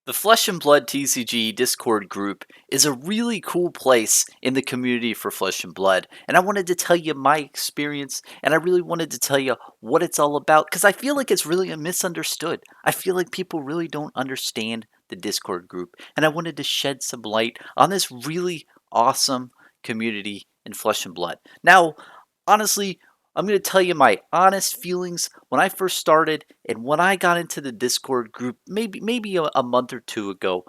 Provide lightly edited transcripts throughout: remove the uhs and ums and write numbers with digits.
The Flesh and Blood TCG Discord group is a really cool place in the community for Flesh and Blood. And I wanted to tell you my experience, and I really wanted to tell you what it's all about because I feel like it's really misunderstood. I feel like people really don't understand the Discord group. And I wanted to shed some light on this really awesome community in Flesh and Blood. Now, honestly, I'm going to tell you my honest feelings when I first started and when I got into the Discord group maybe a month or two ago.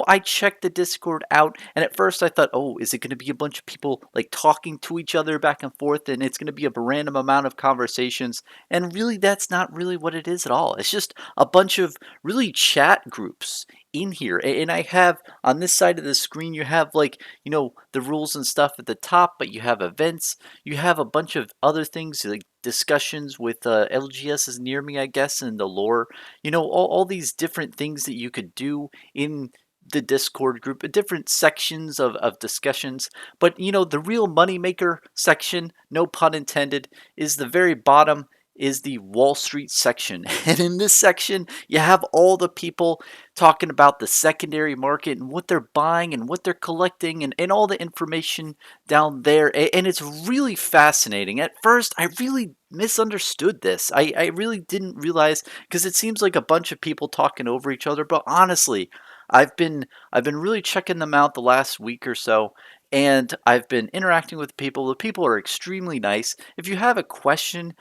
I checked the Discord out and at first I thought, "Oh, is it going to be a bunch of people like talking to each other back and forth and it's going to be a random amount of conversations?" And really that's not really what it is at all. It's just a bunch of really chat groups in here. And I have on this side of the screen you have like, the rules and stuff at the top, but you have events, you have a bunch of other things like discussions with LGS is near me, I guess, and the lore. All these different things that you could do in the Discord group, different sections of discussions. But the real moneymaker section, no pun intended, is the very bottom. Is the Wall Street section. And in this section, you have all the people talking about the secondary market and what they're buying and what they're collecting and all the information down there. And it's really fascinating. At first, I really misunderstood this. I really didn't realize because it seems like a bunch of people talking over each other. But honestly, I've been really checking them out the last week or so, and I've been interacting with people. The people are extremely nice. If you have a question,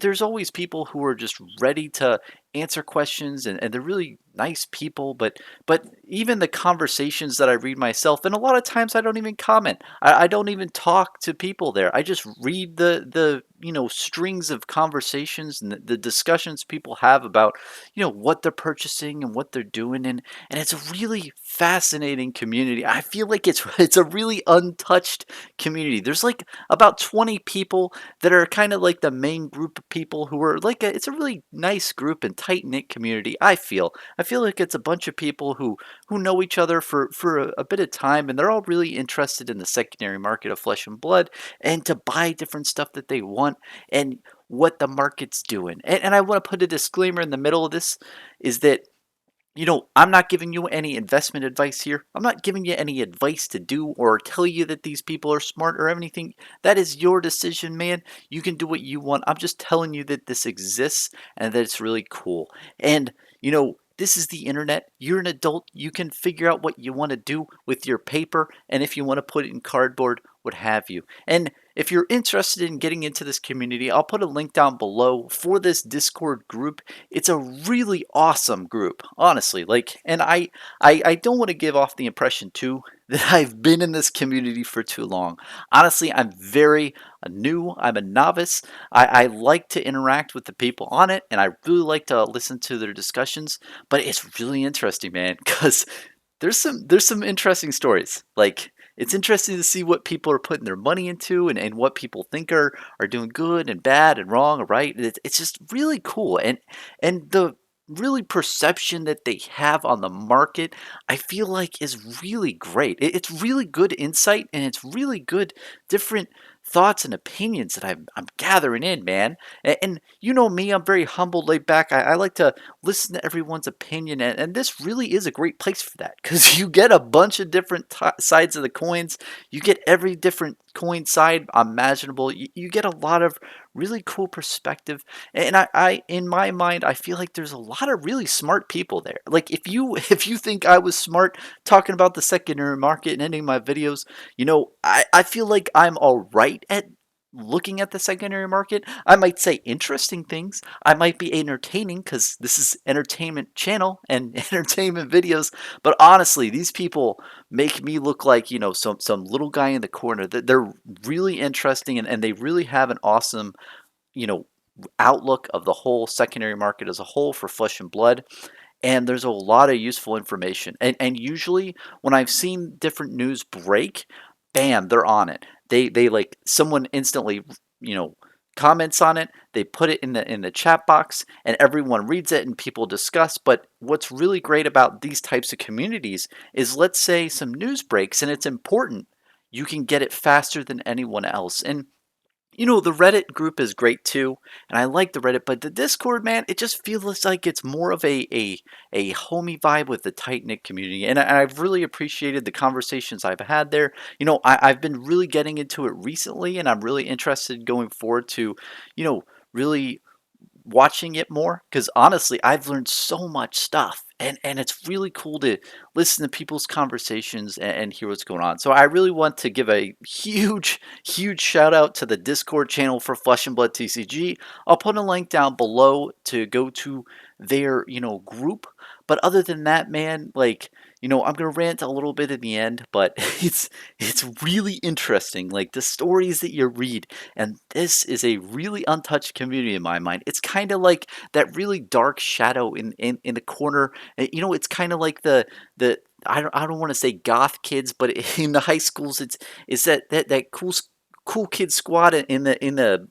there's always people who are just ready to answer questions, and they're really nice people. But even the conversations that I read myself, and a lot of times I don't even comment. I don't even talk to people there. I just read the strings of conversations and the discussions people have about what they're purchasing and what they're doing, and it's a really fascinating community. I feel like it's a really untouched community. There's like about 20 people that are kind of like the main group of people who are like it's a really nice group and tight knit community. I feel like it's a bunch of people who know each other for a bit of time, and they're all really interested in the secondary market of Flesh and Blood and to buy different stuff that they want and what the market's doing. And I want to put a disclaimer in the middle of this is that I'm not giving you any investment advice here. I'm not giving you any advice to do or tell you that these people are smart or anything. That is your decision, man. You can do what you want. I'm just telling you that this exists and that it's really cool. And, this is the internet. You're an adult. You can figure out what you want to do with your paper. And if you want to put it in cardboard, what have you. And if you're interested in getting into this community, I'll put a link down below for this Discord group. It's a really awesome group, honestly. And I don't want to give off the impression too that I've been in this community for too long. Honestly, I'm very new. I'm a novice. I like to interact with the people on it, and I really like to listen to their discussions. But it's really interesting, man, because there's some interesting stories. Like it's interesting to see what people are putting their money into and what people think are doing good and bad and wrong or right. It's just really cool. And the really perception that they have on the market, I feel like is really great. It's really good insight and it's really good different thoughts and opinions that I'm gathering in, man. And you know me, I'm very humble, laid back. I like to listen to everyone's opinion, and this really is a great place for that because you get a bunch of different sides of the coins. You get every different coin side imaginable. You get a lot of really cool perspective, and I in my mind, I feel like there's a lot of really smart people there. Like if you think I was smart talking about the secondary market in any of my videos, I feel like I'm all right at looking at the secondary market. I might say interesting things. I might be entertaining because this is entertainment channel and entertainment videos. But honestly, these people make me look like, some little guy in the corner. They're really interesting and they really have an awesome, you know, outlook of the whole secondary market as a whole for Flesh and Blood. And there's a lot of useful information. And usually when I've seen different news break, bam, they're on it. They like someone instantly, you know, comments on it. They put it in the chat box and everyone reads it and people discuss. But what's really great about these types of communities is let's say some news breaks and it's important, you can get it faster than anyone else. And The Reddit group is great too, and I like the Reddit, but the Discord, man, it just feels like it's more of a homey vibe with the tight knit community, and I've really appreciated the conversations I've had there. I've been really getting into it recently, and I'm really interested going forward to, really watching it more because honestly I've learned so much stuff and it's really cool to listen to people's conversations and hear what's going on. So I really want to give a huge shout out to the Discord channel for Flesh and Blood TCG. I'll put a link down below to go to their group. But other than that, man, like, I'm gonna rant a little bit in the end, but it's really interesting, like the stories that you read, and this is a really untouched community in my mind. It's kind of like that really dark shadow in the corner. It's kind of like the I don't want to say goth kids, but in the high schools, it's that cool kid squad in the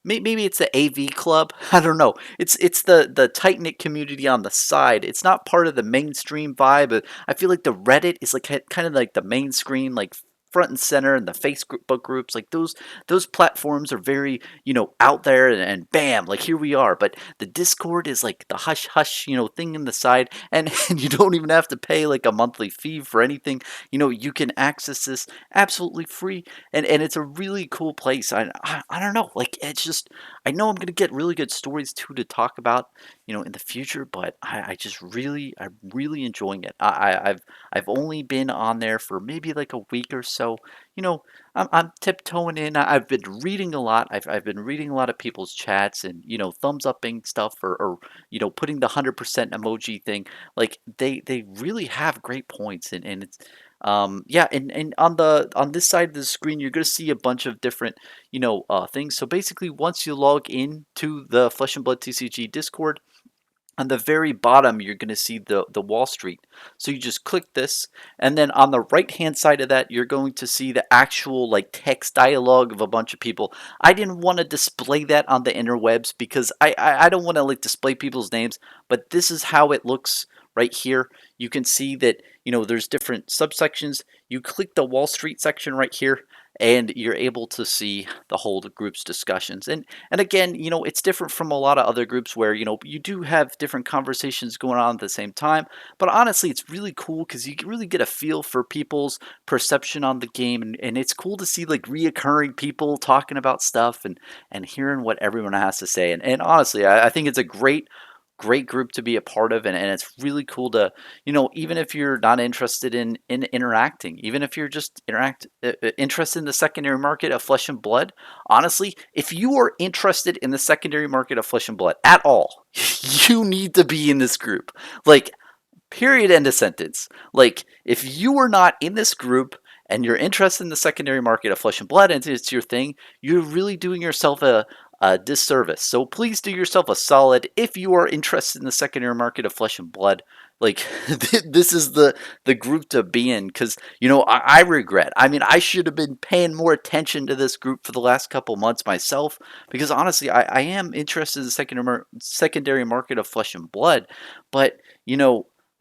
maybe it's the AV club. I don't know. It's the tight knit community on the side. It's not part of the mainstream vibe. But I feel like the Reddit is like kind of like the main screen, like front and center, and the Facebook groups, like those platforms are very out there, and bam, like here we are. But the Discord is like the hush hush thing in the side, and, and you don't even have to pay like a monthly fee for anything. You can access this absolutely free, and it's a really cool place. I don't know, like it's just, I know I'm gonna get really good stories too to talk about in the future, but I'm really enjoying it. I've only been on there for maybe like a week or so. You know, I'm tiptoeing in. I've been reading a lot. I've been reading a lot of people's chats, and thumbs upping stuff, or putting the 100% emoji thing. Like they really have great points, and it's yeah, and on this side of the screen you're gonna see a bunch of different things. So basically, once you log in to the Flesh and Blood TCG Discord, on the very bottom you're going to see the Wall Street. So you just click this, and then on the right hand side of that you're going to see the actual like text dialogue of a bunch of people. I didn't want to display that on the interwebs because I don't want to like display people's names, but this is how it looks right here. You can see that there's different subsections. You click the Wall Street section right here, and you're able to see the whole group's discussions. And again, it's different from a lot of other groups where, you do have different conversations going on at the same time. But honestly, it's really cool because you can really get a feel for people's perception on the game. And it's cool to see like reoccurring people talking about stuff and hearing what everyone has to say. And honestly, I think it's a great group to be a part of, and it's really cool to even if you're not interested in interacting, even if you're just interested in the secondary market of Flesh and Blood. Honestly, if you are interested in the secondary market of Flesh and Blood at all, you need to be in this group, like, period, end of sentence. Like, if you are not in this group and you're interested in the secondary market of Flesh and Blood and it's your thing, you're really doing yourself a disservice. So please do yourself a solid. If you are interested in the secondary market of Flesh and Blood, like, this is the group to be in, because I regret. I mean, I should have been paying more attention to this group for the last couple months myself, because honestly, I am interested in the secondary market of Flesh and Blood, but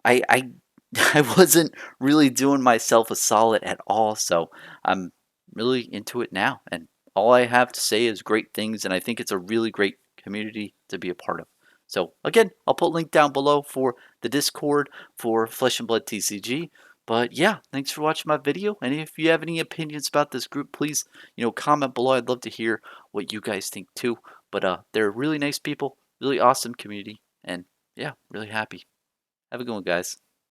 I I wasn't really doing myself a solid at all. So I'm really into it now, and all I have to say is great things, and I think it's a really great community to be a part of. So again, I'll put a link down below for the Discord for Flesh and Blood TCG. But yeah, thanks for watching my video. And if you have any opinions about this group, please, comment below. I'd love to hear what you guys think too. But they're really nice people, really awesome community, and yeah, really happy. Have a good one, guys.